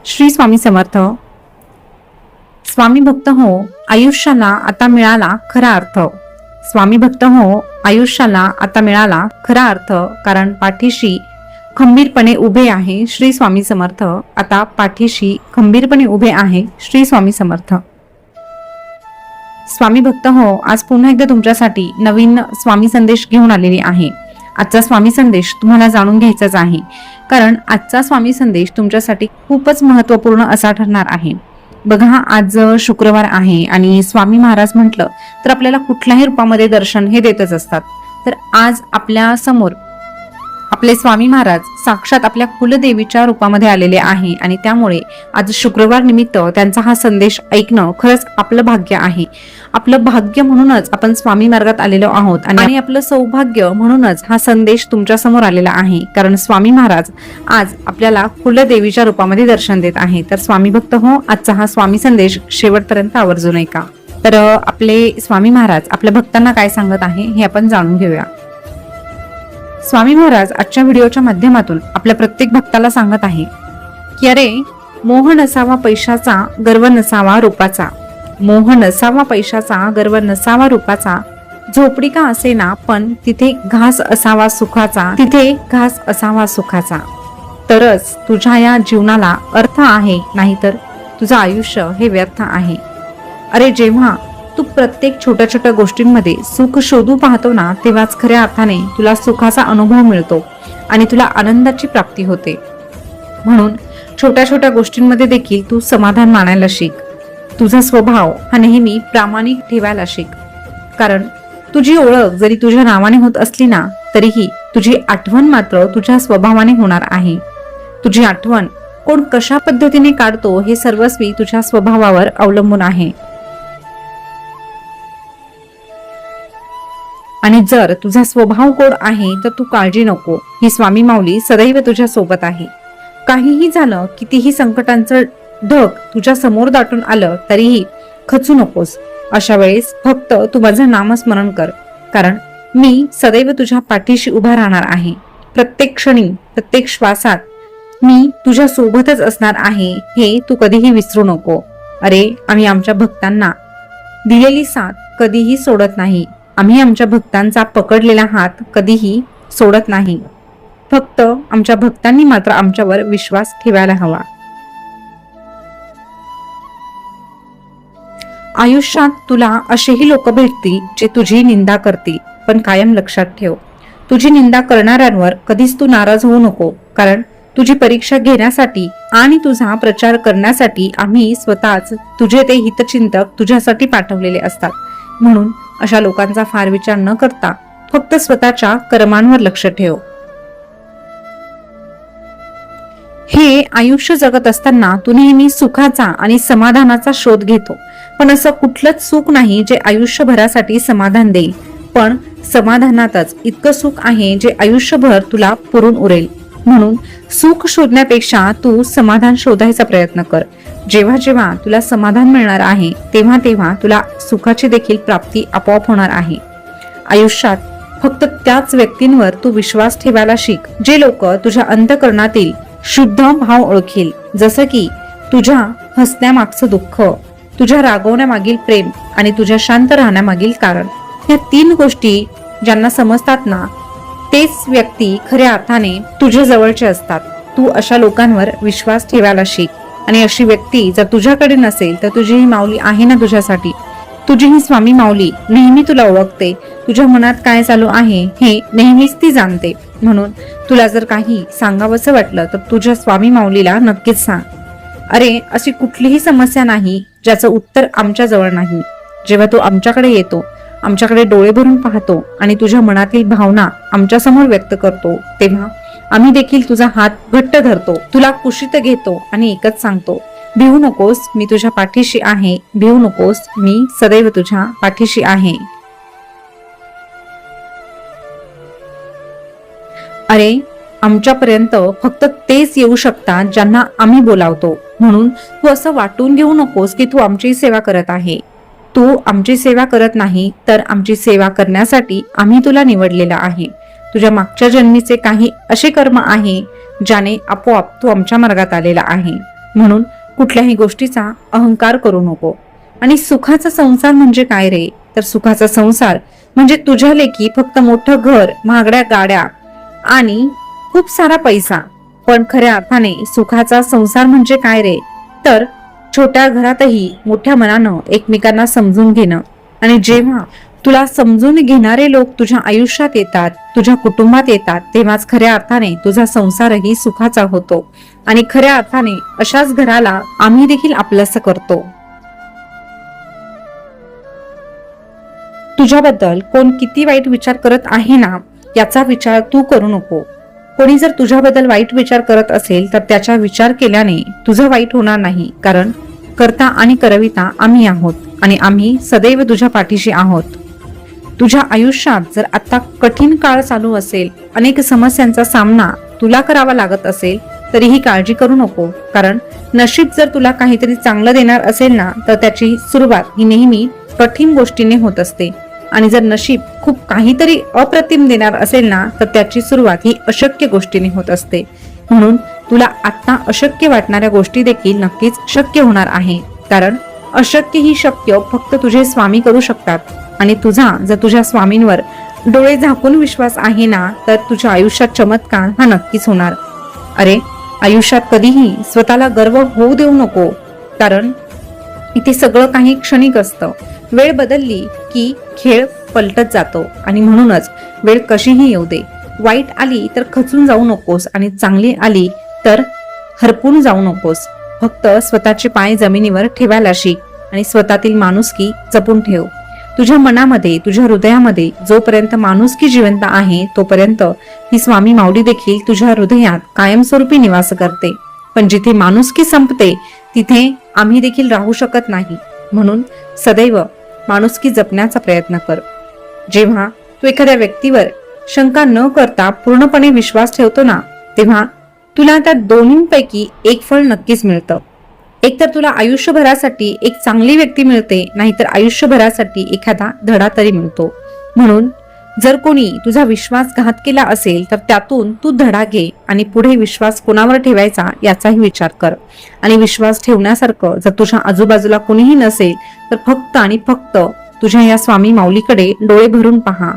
श्री स्वामी समर्थ. स्वामी भक्त हो, आयुष्याला आता मिळाला खरा अर्थ. स्वामी भक्त हो, आयुष्याला आता मिळाला खरा अर्थ. कारण पाठीशी खंबीरपणे उभे आहे श्री स्वामी समर्थ. आता पाठीशी खंबीरपणे उभे आहे श्री स्वामी समर्थ. स्वामी भक्त हो, आज पुन्हा एकदा तुमच्यासाठी नवीन स्वामी संदेश घेऊन आलेली आहे. आजचा स्वामी संदेश तुम्हाला जाणून घ्यायचाच आहे, कारण आजचा स्वामी संदेश तुमच्यासाठी खूपच महत्त्वपूर्ण असा ठरणार आहे. बघा, आज शुक्रवार आहे आणि स्वामी महाराज म्हटलं तर आपल्याला कुठल्याही रूपामध्ये दर्शन हे देतच असतात. तर आज आपल्या समोर आपले स्वामी महाराज साक्षात आपल्या कुलदेवीच्या रूपामध्ये आलेले आहे आणि त्यामुळे आज शुक्रवार निमित्त त्यांचा हा संदेश ऐकणं खरंच आपलं भाग्य आहे. आपलं भाग्य म्हणूनच आपण स्वामी मार्गात आलेलो आहोत आणि आपलं सौभाग्य म्हणूनच हा संदेश तुमच्या समोर आलेला आहे. कारण स्वामी महाराज आज आपल्याला कुलदेवीच्या रूपामध्ये दर्शन देत आहे. तर स्वामी भक्त हो, आजचा हा स्वामी संदेश शेवटपर्यंत आवर्जून ऐका. तर आपले स्वामी महाराज आपल्या भक्तांना काय सांगत आहे हे आपण जाणून घेऊया. स्वामी महाराज आजच्या व्हिडिओच्या माध्यमातून आपल्या प्रत्येक भक्ताला सांगत आहे की अरे, मोह नसावा पैशाचा, गर्व नसावा रूपाचा. मोह नसावा पैशाचा, गर्व नसावा रूपाचा. झोपडी का असेना पण तिथे घास असावा सुखाचा. तिथे घास असावा सुखाचा. तरच तुझ्या या जीवनाला अर्थ आहे, नाहीतर तुझं आयुष्य हे व्यर्थ आहे. अरे, जेव्हा तू प्रत्येक छोट्या छोट्या गोष्टींमध्ये सुख शोधू पाहतो ना, तेव्हाच खऱ्या अर्थाने तुला सुखाचा अनुभव मिळतो आणि तुला आनंदाची प्राप्ती होते. म्हणून छोट्या छोट्या गोष्टींमध्ये देखील तू समाधान मानायला शिक. तुझा स्वभाव हा नेहमी प्रामाणिक ठेवायला शिक. कारण तुझी ओळख जरी तुझ्या नावाने होत असली ना, तरीही तुझी आठवण मात्र तुझ्या स्वभावाने होणार आहे. तुझी आठवण कोण कशा पद्धतीने काढतो हे सर्वस्वी तुझ्या स्वभावावर अवलंबून आहे. आणि जर तुझा स्वभाव गोड आहे तर तू काळजी नको, ही स्वामी माऊली सदैव तुझ्या सोबत आहे. काहीही झालं, कितीही संकटांचं ढग तुझ्या समोर दाटून आलं तरीही खचू नकोस. अशा वेळेस फक्त तू माझं नामस्मरण कर, कारण मी सदैव तुझ्या पाठीशी उभा राहणार आहे. प्रत्येक क्षणी, प्रत्येक श्वासात मी तुझ्या सोबतच असणार आहे, हे तू कधीही विसरू नको. अरे, आम्ही आमच्या भक्तांना दिलेली साथ कधीही सोडत नाही. आम्ही आमच्या भक्तांचा पकडलेला हात कधीही सोडत नाही. फक्त आमच्या भक्तांनी मात्र आमच्यावर विश्वास ठेवायला हवा. आयुष्यात तुला असेही लोक भेटतील जे तुझी निंदा करतील, पण कायम लक्षात ठेव, तुझी निंदा करणाऱ्यांवर कधीच तू नाराज होऊ नको. कारण तुझी परीक्षा घेण्यासाठी आणि तुझा प्रचार करण्यासाठी आम्ही स्वतःच तुझे ते हितचिंतक तुझ्यासाठी पाठवलेले असतात. म्हणून अशा लोकांचा फार विचार न करता फक्त स्वतःच्या कर्मांवर लक्ष ठेव. हे आयुष्य जगत असताना तू नेहमी सुखाचा आणि समाधानाचा शोध घेतो, पण असं कुठलंच सुख नाही जे आयुष्यभरासाठी समाधान देईल. पण समाधानातच इतकं सुख आहे जे आयुष्यभर तुला पुरून उरेल. म्हणून सुख शोधण्यापेक्षा तू समाधान शोधायचा प्रयत्न कर. जेव्हा जेव्हा तुला समाधान मिळणार आहे, तेव्हा तेव्हा तुला सुखाची देखील प्राप्ती आपोआप होणार आहे. आयुष्यात फक्त त्याच व्यक्तींवर तू विश्वास ठेवायला शिक, जे लोक तुझ्या अंतःकरणातील शुद्ध भाव ओळखील. जसं की तुझ्या हसण्यामागचं दुःख, तुझ्या रागवण्यामागील प्रेम आणि तुझ्या शांत राहण्यामागील कारण. या 3 गोष्टी ज्यांना समजतात ना, तेच व्यक्ती खऱ्या अर्थाने तुझ्या जवळचे असतात. तू अशा लोकांवर विश्वास ठेवायला शिक. आणि अशी व्यक्ती जर तुझ्याकडे नसेल तर तुझी ही माऊली आहे ना तुझ्यासाठी. तुझी ही स्वामी माऊली नेहमी तुला ओळखते. तुझ्या मनात काय चालू आहे हे नेहमीच ती जाणते. म्हणून तुला जर काही सांगावंसं वाटलं तर तुझ्या स्वामी माऊलीला नक्कीच सांग. अरे, अशी कुठलीही समस्या नाही ज्याचं उत्तर आमच्या जवळ नाही. जेव्हा तू आमच्याकडे येतो, आमच्याकडे डोळे भरून पाहतो आणि तुझ्या मनातील भावना आमच्या समोर व्यक्त करतो, तेव्हा आम्ही देखील तुझा हात घट्ट धरतो, तुला कुशीत घेतो आणि एकच सांगतो, भिवू नकोस, मी तुझ्या पाठीशी आहे. भिवू नकोस, मी सदैव तुझ्या पाठीशी आहे. अरे, आमच्यापर्यंत फक्त तेच येऊ शकतात ज्यांना आम्ही बोलावतो. म्हणून तू असं वाटून घेऊ नकोस की तू आमची सेवा करत आहे. तू आमची सेवा करत नाही, तर आमची सेवा करण्यासाठी आम्ही तुला निवडलेला आहे. तुझ्या मागच्या जन्मीचे काही असे कर्म आहे ज्याने आपोआप तू आमच्या मार्गात आलेला आहे. म्हणून कुठल्याही गोष्टीचा अहंकार करू नको. आणि सुखाचा संसार म्हणजे काय रे? तर सुखाचा संसार म्हणजे तुझ्या लेकी फक्त मोठं घर, महागड्या गाड्या आणि खूप सारा पैसा. पण खऱ्या अर्थाने सुखाचा संसार म्हणजे काय रे? तर छोट्या घरातही मोठ्या मनानं एकमेकांना समजून घेणं. आणि जेव्हा तुला समजून घेणारे लोक तुझ्या आयुष्यात येतात, तुझ्या कुटुंबात येतात, तेव्हाच खऱ्या अर्थाने तुझा संसारही सुखाचा होतो. आणि खऱ्या अर्थाने अशाच घराला आम्ही देखील आपलंसं करतो. तुझ्याबद्दल कोण किती वाईट विचार करत आहे ना, याचा विचार तू करू नको. कोणी जर तुझ्याबद्दल वाईट विचार करत असेल तर त्याचा विचार केल्याने तुझं वाईट होणार नाही. कारण कर्ता आणि करविता आम्ही आहोत आणि आम्ही सदैव तुझ्या पाठीशी आहोत. तुझ्या आयुष्यात जर आता कठीण काळ चालू असेल, अनेक समस्यांचा सामना तुला करावा लागत असेल, तरीही काळजी करू नको. कारण नशीब जर तुला काहीतरी चांगलं देणार असेल ना, तर त्याची सुरुवात ही नेहमी कठीण गोष्टीने होत असते. आणि जर नशीब खूप काहीतरी अप्रतिम देणार असेल ना, तर त्याची सुरुवात ही अशक्य गोष्टीने होत असते. म्हणून तुला आता अशक्य वाटणाऱ्या गोष्टी देखील नक्कीच शक्य होणार आहे. कारण अशक्य ही शक्य फक्त तुझे स्वामी करू शकतात. आणि तुझा जर तुझ्या स्वामींवर डोळे झाकून विश्वास आहे ना, तर तुझ्या आयुष्यात चमत्कार हा नक्कीच होणार. अरे, आयुष्यात कधीही स्वतःला गर्व होऊ देऊ नको. कारण इथे सगळं काही क्षणिक असतं. वेळ बदलली की खेळ पलटत जातो. आणि म्हणूनच वेळ कशीही येऊ दे, वाईट आली तर खचून जाऊ नकोस आणि चांगली आली तर हरपून जाऊ नकोस. फक्त स्वतःचे पाय जमिनीवर ठेवायला शिक आणि स्वतःतील माणुसकी जपून ठेव. तुझ्या मनामध्ये, तुझ्या हृदयामध्ये जोपर्यंत माणुसकी जिवंत आहे, तोपर्यंत ही स्वामी माऊली देखील तुझ्या हृदयात कायमस्वरूपी निवास करते. पण जिथे माणुसकी संपते तिथे आम्ही देखील राहू शकत नाही. म्हणून सदैव माणुसकी जपण्याचा प्रयत्न कर. जेव्हा तू एखाद्या व्यक्तीवर शंका न करता पूर्णपणे विश्वास ठेवतो ना, तेव्हा तुला त्या दोन्हींपैकी एक फळ नक्कीच मिळतं. एक तर तुला आयुष्यभरासाठी एक चांगली व्यक्ती मिळते, नाहीतर आयुष्यभरासाठी एखादा धडा तरी मिळतो. म्हणून जर कोणी तुझा विश्वासघात केला असेल तर त्यातून तू धडा घे आणि पुढे विश्वास कोणावर ठेवायचा याचाही विचार कर. आणि विश्वास ठेवण्यासारखं जर तुझ्या आजूबाजूला कोणीही नसेल तर फक्त आणि फक्त तुझ्या या स्वामी माऊलीकडे डोळे भरून पहा.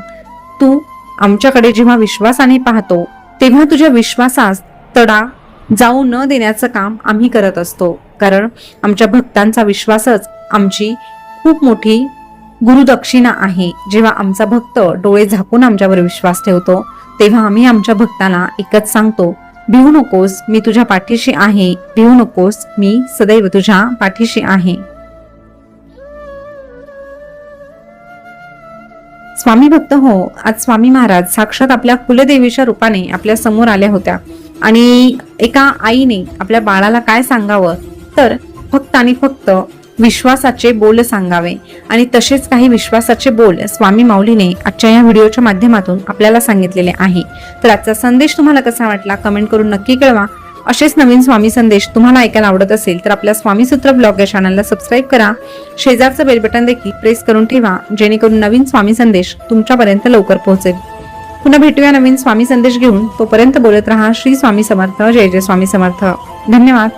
तू आमच्याकडे जेव्हा विश्वासाने पाहतो तेव्हा तुझ्या विश्वासास तडा जाऊ न देण्याचं काम आम्ही करत असतो. कारण आमच्या भक्तांचा विश्वासच आमची खूप मोठी गुरुदक्षिणा आहे. जेव्हा आमचा भक्त डोळे झाकून आमच्यावर विश्वास ठेवतो तेव्हा आम्ही आमच्या भक्तांना एकच सांगतो, भिवू नकोस, मी तुझ्या पाठीशी आहे. भिवू नकोस, मी सदैव तुझ्या पाठीशी आहे. स्वामी भक्त हो, आज स्वामी महाराज साक्षात आपल्या कुलदेवीच्या रूपाने आपल्या समोर आल्या होत्या. आणि एका आईने आपल्या बाळाला काय सांगावं, तर फक्त आणि फक्त विश्वासाचे बोल सांगावे. आणि तसेच काही विश्वासाचे बोल स्वामी माऊलीने आजच्या या व्हिडिओच्या माध्यमातून आपल्याला सांगितलेले आहे. तर आजचा संदेश तुम्हाला कसा वाटला कमेंट करून नक्की कळवा. असेच नवीन स्वामी संदेश तुम्हाला ऐकायला आवडत असेल तर आपल्या स्वामी सूत्र ब्लॉग या चॅनलला सबस्क्राईब करा. शेजारचं बेल बटन देखील प्रेस करून ठेवा, जेणेकरून नवीन स्वामी संदेश तुमच्यापर्यंत लवकर पोहोचेल. पुन्हा भेटूया नवीन स्वामी संदेश घेऊन. तोपर्यंत बोलत रहा श्री स्वामी समर्थ. जय जय स्वामी समर्थ. धन्यवाद.